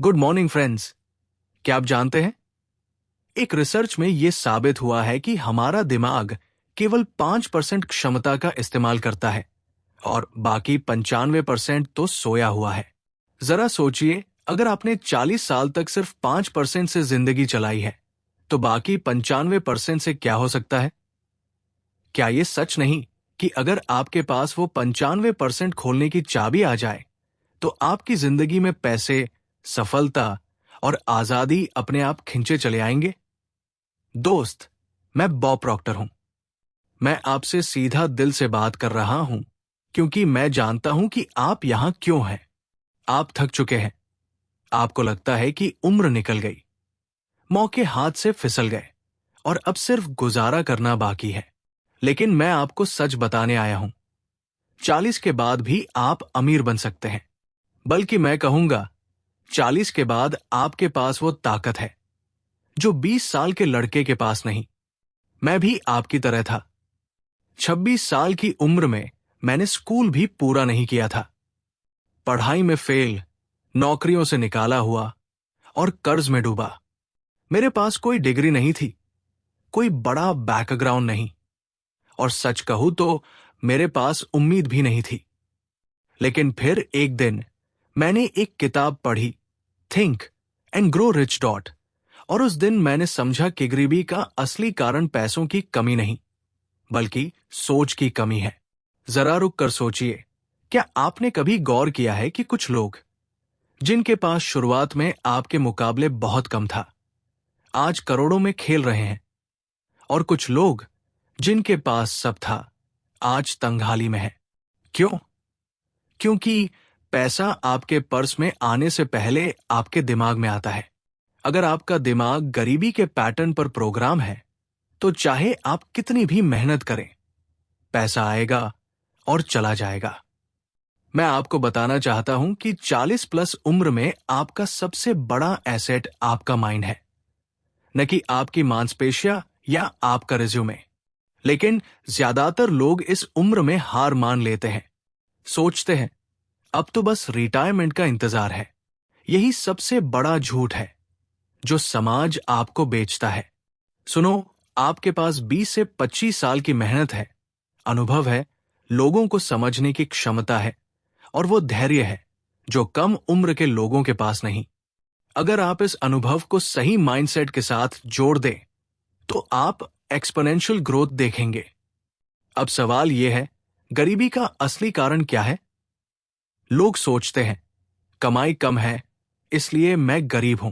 Good morning friends. क्या आप जानते हैं, एक रिसर्च में यह साबित हुआ है कि हमारा दिमाग केवल 5% क्षमता का इस्तेमाल करता है और बाकी 95% तो सोया हुआ है। जरा सोचिए, अगर आपने 40 साल तक सिर्फ 5% से जिंदगी चलाई है, तो बाकी 95% से क्या हो सकता है? क्या यह सच नहीं कि अगर आपके पास वो 95% खोलने की चाबी आ जाए, तो आपकी जिंदगी में पैसे, सफलता और आजादी अपने आप खिंचे चले आएंगे? दोस्त, मैं बॉब प्रॉक्टर हूं। मैं आपसे सीधा दिल से बात कर रहा हूं, क्योंकि मैं जानता हूं कि आप यहां क्यों हैं। आप थक चुके हैं। आपको लगता है कि उम्र निकल गई, मौके हाथ से फिसल गए और अब सिर्फ गुजारा करना बाकी है। लेकिन मैं आपको सच बताने आया हूं, 40 के बाद भी आप अमीर बन सकते हैं। बल्कि मैं कहूंगा, 40 के बाद आपके पास वो ताकत है जो 20 साल के लड़के के पास नहीं। मैं भी आपकी तरह था। 26 साल की उम्र में मैंने स्कूल भी पूरा नहीं किया था। पढ़ाई में फेल, नौकरियों से निकाला हुआ और कर्ज में डूबा। मेरे पास कोई डिग्री नहीं थी, कोई बड़ा बैकग्राउंड नहीं, और सच कहूं तो मेरे पास उम्मीद भी नहीं थी। लेकिन फिर एक दिन मैंने एक किताब पढ़ी, think and grow rich dot, और उस दिन मैंने समझा कि गरीबी का असली कारण पैसों की कमी नहीं, बल्कि सोच की कमी है। जरा रुक कर सोचिए, क्या आपने कभी गौर किया है कि कुछ लोग जिनके पास शुरुआत में आपके मुकाबले बहुत कम था, आज करोड़ों में खेल रहे हैं, और कुछ लोग जिनके पास सब था, आज तंगहाली में है। क्यों? क्योंकि पैसा आपके पर्स में आने से पहले आपके दिमाग में आता है। अगर आपका दिमाग गरीबी के पैटर्न पर प्रोग्राम है, तो चाहे आप कितनी भी मेहनत करें, पैसा आएगा और चला जाएगा। मैं आपको बताना चाहता हूं कि 40 प्लस उम्र में आपका सबसे बड़ा एसेट आपका माइंड है, न कि आपकी मांसपेशियां या आपका रिज्यूमे। लेकिन ज्यादातर लोग इस उम्र में हार मान लेते हैं, सोचते हैं अब तो बस रिटायरमेंट का इंतजार है। यही सबसे बड़ा झूठ है जो समाज आपको बेचता है। सुनो, आपके पास 20 से 25 साल की मेहनत है, अनुभव है, लोगों को समझने की क्षमता है, और वो धैर्य है जो कम उम्र के लोगों के पास नहीं। अगर आप इस अनुभव को सही माइंडसेट के साथ जोड़ दें, तो आप एक्सपोनेंशियल ग्रोथ देखेंगे। अब सवाल यह है, गरीबी का असली कारण क्या है? लोग सोचते हैं कमाई कम है, इसलिए मैं गरीब हूं।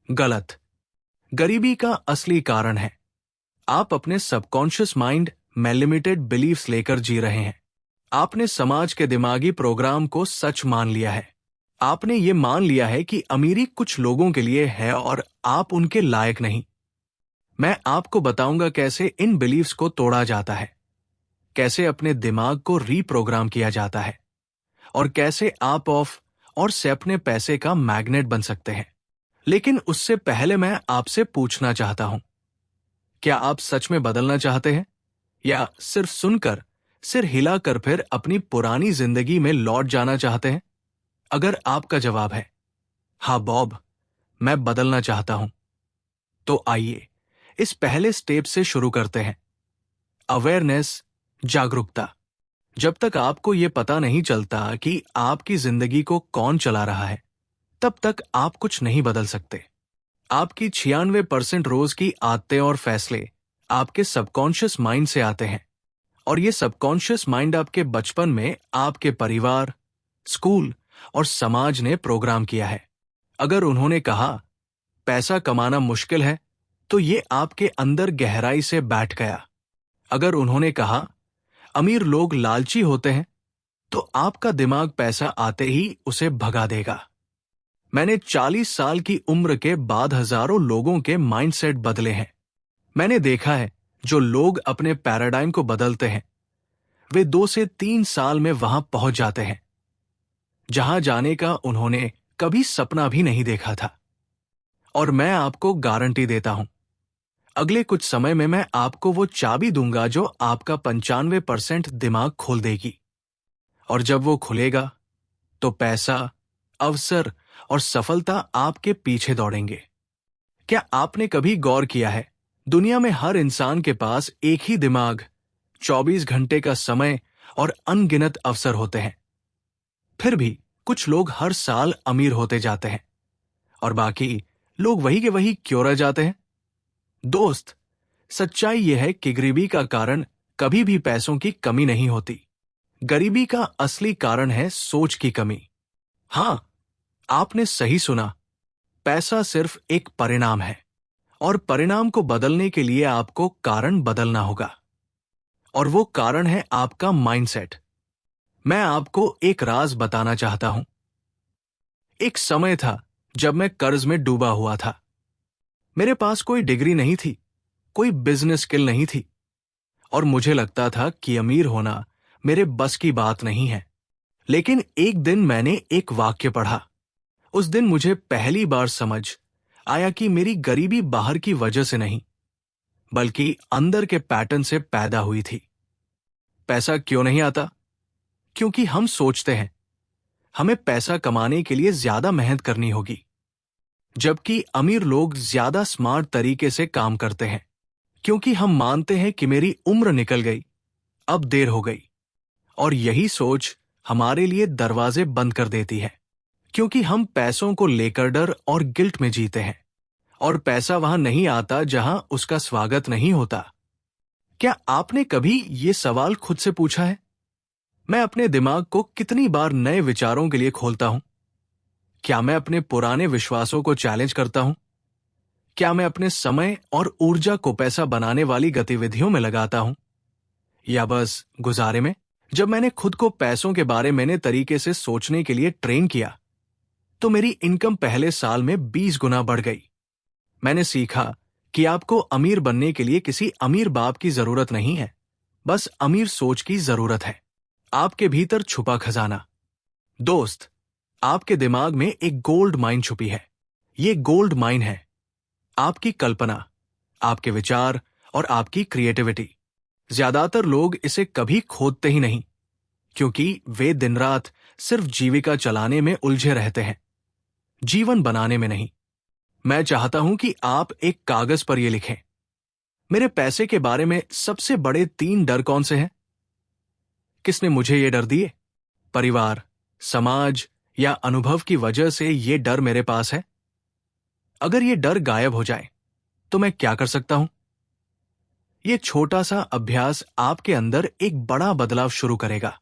गलत। गरीबी का असली कारण है आप अपने सबकॉन्शियस माइंड में लिमिटेड बिलीफ्स लेकर जी रहे हैं। आपने समाज के दिमागी प्रोग्राम को सच मान लिया है। आपने ये मान लिया है कि अमीरी कुछ लोगों के लिए है और आप उनके लायक नहीं। मैं आपको बताऊंगा कैसे इन बिलीफ्स को तोड़ा जाता है, कैसे अपने दिमाग को रीप्रोग्राम किया जाता है, और कैसे आप ऑफ और से अपने पैसे का मैग्नेट बन सकते हैं। लेकिन उससे पहले मैं आपसे पूछना चाहता हूं, क्या आप सच में बदलना चाहते हैं, या सिर्फ सुनकर, सिर हिलाकर फिर अपनी पुरानी जिंदगी में लौट जाना चाहते हैं? अगर आपका जवाब है हाँ बॉब, मैं बदलना चाहता हूं, तो आइए इस पहले स्टेप से शुरू करते हैं। अवेयरनेस, जागरूकता। जब तक आपको यह पता नहीं चलता कि आपकी जिंदगी को कौन चला रहा है, तब तक आप कुछ नहीं बदल सकते। आपकी 96% रोज की आदतें और फैसले आपके सबकॉन्शियस माइंड से आते हैं, और ये सबकॉन्शियस माइंड आपके बचपन में आपके परिवार, स्कूल और समाज ने प्रोग्राम किया है। अगर उन्होंने कहा पैसा कमाना मुश्किल है, तो ये आपके अंदर गहराई से बैठ गया। अगर उन्होंने कहा अमीर लोग लालची होते हैं, तो आपका दिमाग पैसा आते ही उसे भगा देगा। मैंने 40 साल की उम्र के बाद हजारों लोगों के माइंडसेट बदले हैं। मैंने देखा है, जो लोग अपने पैराडाइम को बदलते हैं, वे 2 से 3 साल में वहां पहुंच जाते हैं जहां जाने का उन्होंने कभी सपना भी नहीं देखा था। और मैं आपको गारंटी देता हूं, अगले कुछ समय में मैं आपको वो चाबी दूंगा जो आपका 95% दिमाग खोल देगी। और जब वो खुलेगा, तो पैसा, अवसर और सफलता आपके पीछे दौड़ेंगे। क्या आपने कभी गौर किया है, दुनिया में हर इंसान के पास एक ही दिमाग, 24 घंटे का समय और अनगिनत अवसर होते हैं। फिर भी कुछ लोग हर साल अमीर होते जाते हैं और बाकी लोग वही के वही क्यों रह जाते हैं? दोस्त, सच्चाई यह है कि गरीबी का कारण कभी भी पैसों की कमी नहीं होती। गरीबी का असली कारण है सोच की कमी। हां, आपने सही सुना। पैसा सिर्फ एक परिणाम है और परिणाम को बदलने के लिए आपको कारण बदलना होगा। और वो कारण है आपका माइंडसेट। मैं आपको एक राज बताना चाहता हूं। एक समय था जब मैं कर्ज में डूबा हुआ था। मेरे पास कोई डिग्री नहीं थी, कोई बिजनेस स्किल नहीं थी और मुझे लगता था कि अमीर होना मेरे बस की बात नहीं है। लेकिन एक दिन मैंने एक वाक्य पढ़ा। उस दिन मुझे पहली बार समझ आया कि मेरी गरीबी बाहर की वजह से नहीं, बल्कि अंदर के पैटर्न से पैदा हुई थी। पैसा क्यों नहीं आता? क्योंकि हम सोचते हैं हमें पैसा कमाने के लिए ज्यादा मेहनत करनी होगी, जबकि अमीर लोग ज्यादा स्मार्ट तरीके से काम करते हैं। क्योंकि हम मानते हैं कि मेरी उम्र निकल गई, अब देर हो गई, और यही सोच हमारे लिए दरवाजे बंद कर देती है। क्योंकि हम पैसों को लेकर डर और गिल्ट में जीते हैं, और पैसा वहां नहीं आता जहां उसका स्वागत नहीं होता। क्या आपने कभी ये सवाल खुद से पूछा है, मैं अपने दिमाग को कितनी बार नए विचारों के लिए खोलता हूं? क्या मैं अपने पुराने विश्वासों को चैलेंज करता हूं? क्या मैं अपने समय और ऊर्जा को पैसा बनाने वाली गतिविधियों में लगाता हूं? या बस गुजारे में? जब मैंने खुद को पैसों के बारे में तरीके से सोचने के लिए ट्रेन किया, तो मेरी इनकम पहले साल में 20 गुना बढ़ गई। मैंने सीखा कि आपको अमीर बनने के लिए किसी अमीर बाप की जरूरत नहीं है, बस अमीर सोच की जरूरत है। आपके भीतर छुपा खजाना। दोस्त, आपके दिमाग में एक गोल्ड माइन छुपी है। ये गोल्ड माइन है आपकी कल्पना, आपके विचार और आपकी क्रिएटिविटी। ज्यादातर लोग इसे कभी खोदते ही नहीं, क्योंकि वे दिन रात सिर्फ जीविका चलाने में उलझे रहते हैं, जीवन बनाने में नहीं। मैं चाहता हूं कि आप एक कागज पर यह लिखें, मेरे पैसे के बारे में सबसे बड़े 3 डर कौन से हैं? किसने मुझे ये डर दिए? परिवार, समाज या अनुभव की वजह से ये डर मेरे पास है? अगर ये डर गायब हो जाए तो मैं क्या कर सकता हूं? ये छोटा सा अभ्यास आपके अंदर एक बड़ा बदलाव शुरू करेगा।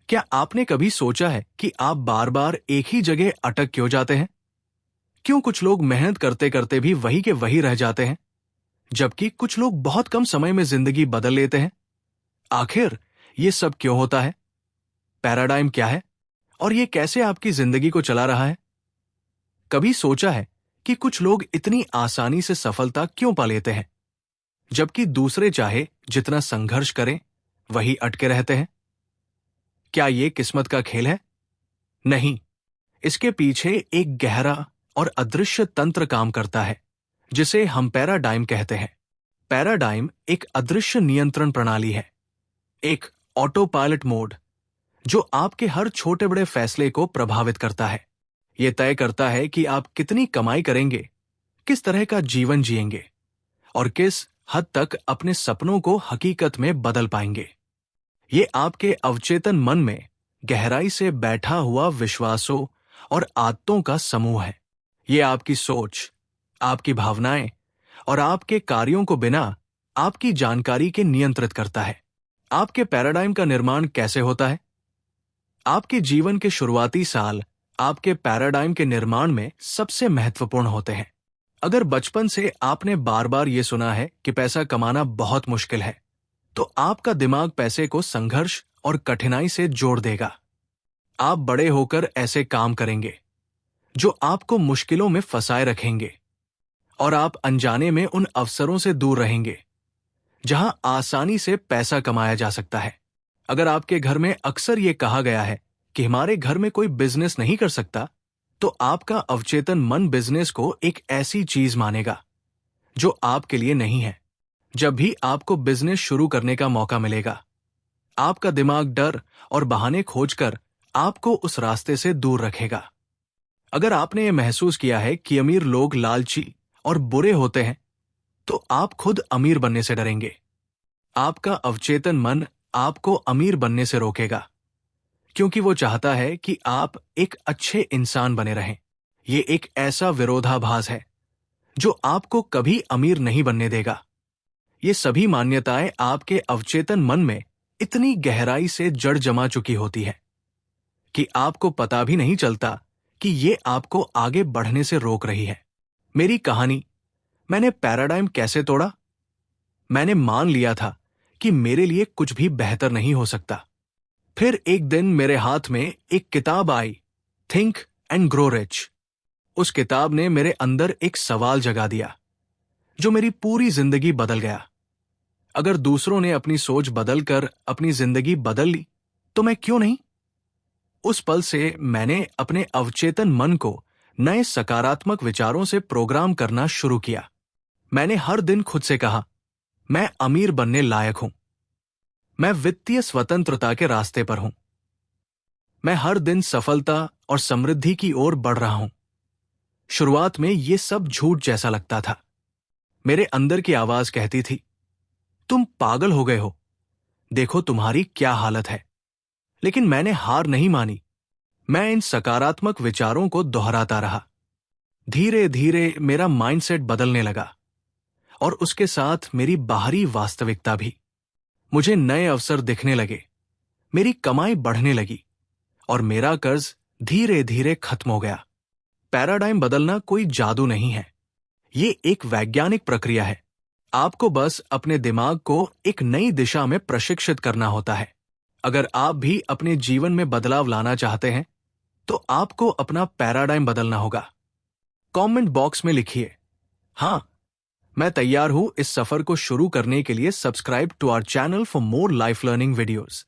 क्या आपने कभी सोचा है कि आप बार बार एक ही जगह अटक क्यों जाते हैं? क्यों कुछ लोग मेहनत करते करते भी वही के वही रह जाते हैं, जबकि कुछ लोग बहुत कम समय में जिंदगी बदल लेते हैं? आखिर ये सब क्यों होता है? पैराडाइम क्या है और ये कैसे आपकी जिंदगी को चला रहा है? कभी सोचा है कि कुछ लोग इतनी आसानी से सफलता क्यों पा लेते हैं, जबकि दूसरे चाहे जितना संघर्ष करें वही अटके रहते हैं? क्या ये किस्मत का खेल है? नहीं, इसके पीछे एक गहरा और अदृश्य तंत्र काम करता है, जिसे हम पैराडाइम कहते हैं। पैराडाइम एक अदृश्य नियंत्रण प्रणाली है, एक ऑटो पायलट मोड, जो आपके हर छोटे बड़े फैसले को प्रभावित करता है। यह तय करता है कि आप कितनी कमाई करेंगे, किस तरह का जीवन जिएंगे और किस हद तक अपने सपनों को हकीकत में बदल पाएंगे। ये आपके अवचेतन मन में गहराई से बैठा हुआ विश्वासों और आदतों का समूह है। ये आपकी सोच, आपकी भावनाएं और आपके कार्यों को बिना आपकी जानकारी के नियंत्रित करता है। आपके पैराडाइम का निर्माण कैसे होता है? आपके जीवन के शुरुआती साल आपके पैराडाइम के निर्माण में सबसे महत्वपूर्ण होते हैं। अगर बचपन से आपने बार बार ये सुना है कि पैसा कमाना बहुत मुश्किल है, तो आपका दिमाग पैसे को संघर्ष और कठिनाई से जोड़ देगा। आप बड़े होकर ऐसे काम करेंगे जो आपको मुश्किलों में फंसाए रखेंगे, और आप अनजाने में उन अवसरों से दूर रहेंगे जहां आसानी से पैसा कमाया जा सकता है। अगर आपके घर में अक्सर ये कहा गया है कि हमारे घर में कोई बिजनेस नहीं कर सकता, तो आपका अवचेतन मन बिजनेस को एक ऐसी चीज मानेगा जो आपके लिए नहीं है। जब भी आपको बिजनेस शुरू करने का मौका मिलेगा, आपका दिमाग डर और बहाने खोजकर आपको उस रास्ते से दूर रखेगा। अगर आपने ये महसूस किया है कि अमीर लोग लालची और बुरे होते हैं, तो आप खुद अमीर बनने से डरेंगे। आपका अवचेतन मन आपको अमीर बनने से रोकेगा, क्योंकि वो चाहता है कि आप एक अच्छे इंसान बने रहें। ये एक ऐसा विरोधाभास है जो आपको कभी अमीर नहीं बनने देगा। ये सभी मान्यताएं आपके अवचेतन मन में इतनी गहराई से जड़ जमा चुकी होती है कि आपको पता भी नहीं चलता कि ये आपको आगे बढ़ने से रोक रही है। मेरी कहानी, मैंने पैराडाइम कैसे तोड़ा? मैंने मान लिया था कि मेरे लिए कुछ भी बेहतर नहीं हो सकता। फिर एक दिन मेरे हाथ में एक किताब आई, थिंक एंड ग्रो रिच। उस किताब ने मेरे अंदर एक सवाल जगा दिया जो मेरी पूरी जिंदगी बदल गया। अगर दूसरों ने अपनी सोच बदलकर अपनी जिंदगी बदल ली, तो मैं क्यों नहीं? उस पल से मैंने अपने अवचेतन मन को नए सकारात्मक विचारों से प्रोग्राम करना शुरू किया। मैंने हर दिन खुद से कहा, मैं अमीर बनने लायक हूं। मैं वित्तीय स्वतंत्रता के रास्ते पर हूं। मैं हर दिन सफलता और समृद्धि की ओर बढ़ रहा हूं। शुरुआत में ये सब झूठ जैसा लगता था। मेरे अंदर की आवाज कहती थी, तुम पागल हो गए हो, देखो तुम्हारी क्या हालत है। लेकिन मैंने हार नहीं मानी। मैं इन सकारात्मक विचारों को दोहराता रहा। धीरे धीरे मेरा माइंडसेट बदलने लगा और उसके साथ मेरी बाहरी वास्तविकता भी। मुझे नए अवसर दिखने लगे, मेरी कमाई बढ़ने लगी और मेरा कर्ज धीरे धीरे खत्म हो गया। पैराडाइम बदलना कोई जादू नहीं है, ये एक वैज्ञानिक प्रक्रिया है। आपको बस अपने दिमाग को एक नई दिशा में प्रशिक्षित करना होता है। अगर आप भी अपने जीवन में बदलाव लाना चाहते हैं, तो आपको अपना पैराडाइम बदलना होगा। कमेंट बॉक्स में लिखिए, हाँ, मैं तैयार हूं इस सफर को शुरू करने के लिए। Subscribe to our channel for more life learning videos.